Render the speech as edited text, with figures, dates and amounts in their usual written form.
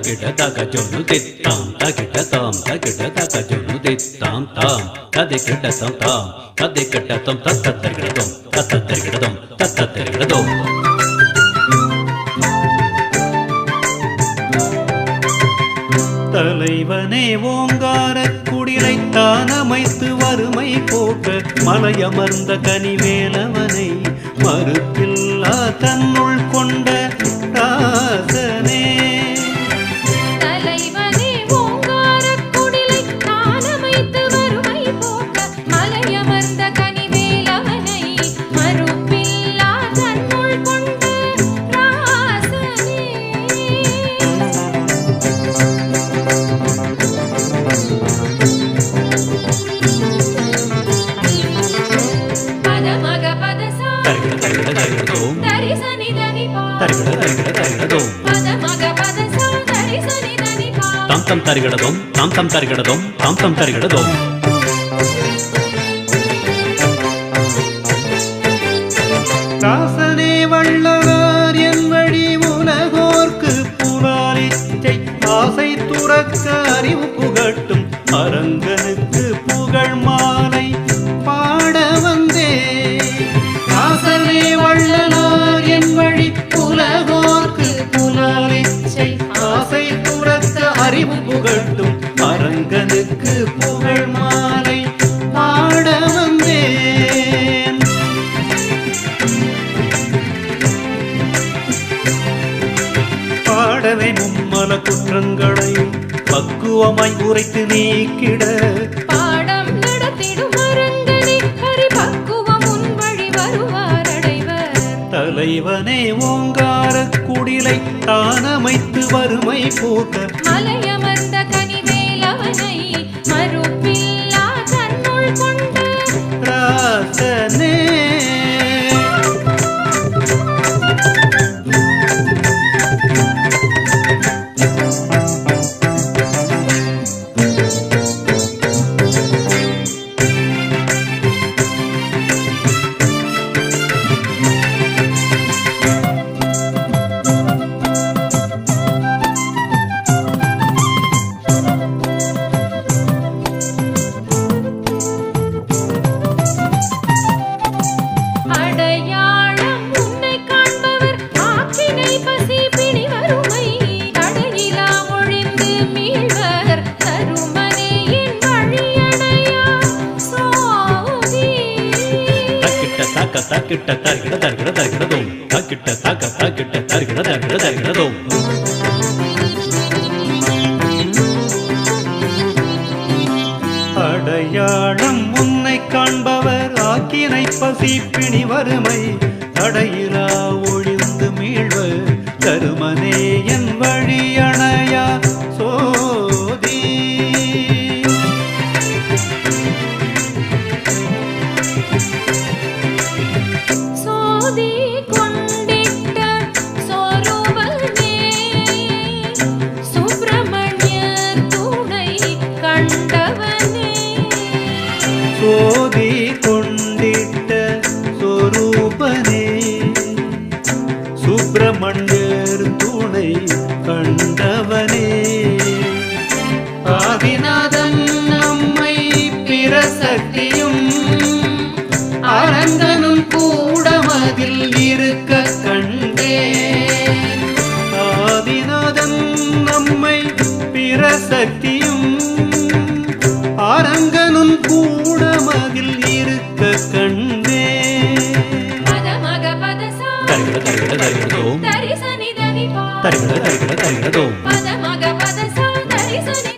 తగిడ తగ జొను తిత్తాం తగిడ తాం తగిడ తగ జొను తిత్తాం తాం తదిగిడ తం తాం తదిగిడ తం తత్త తరిగిడదం తత్త తరిగిడదం తత్త తరిగిడదం தலைவனே ஓங்காரக் குடிலைத்தான் அமைத்து வறுமை போக்க மலையமர்ந்த கனிவேலவனை மறுப்பில்லா தன்னுள் கொண்ட ராசனே tam tarigadom tam tam tarigadom tam tam tarigadom ராசனே Vallalar என் வழி உலகோர்க்கு புலாலிச்சை ஆசை துறக்க அறிவு புகட்டும் அரங்கனுக்கு புகழ் மாலை பாட வந்தே ராசனே வள்ளலார் என் வழி உலகோர்க்கு புலாலிச்சை ஆசை துறக்க அறிவு புகட்டும் அரங்கனுக்கு புகழ் மாலை பாட வந்தேன் பாடவை மும்மல குற்றங்களையும் பக்குவமாய் உரைத்து நீக்கிட பாடம் நடத்திடும் அரங்கனே ஹரி பக்குவம் உன் வழி வருவார் அடைவர் தலைவனே ஓங்காரக் குடிலை தானமைத்து வறுமை போக்க மலையமர்ந்த கனிவேலவனை மறுப்பில்லா தன்னுள் கொண்ட ராசனே தக்கிட்ட தருகிட தருகிட தருகிடதோம் தக்கிட்ட தக்க தக்கிட்ட தருகிட தருகிட தருகிடதோம் அடையாளம் உன்னை காண்பவர் ஆக்கினை பசி பிணி வறுமை தடையிலா ஒழிந்து மீழ்வர் தருமனே என் வழி அணையா சோதி சோதி கொண்டிட்ட சொரூபனே சுப்பிரமணியர் துணை கண்டவனே ஆதிநாதன் நம்மை பிரசக்தியும் அரங்கனும் கூடமதில் இருக்க கண்டே ஆதிநாதன் நம்மை பிரசக்தியும் அரங்கனும் கூடமதில் இருக்க கண்டே தரிகிட தரிகிட தரிகிடதோம் தரிசனி தனி பா தரிகிட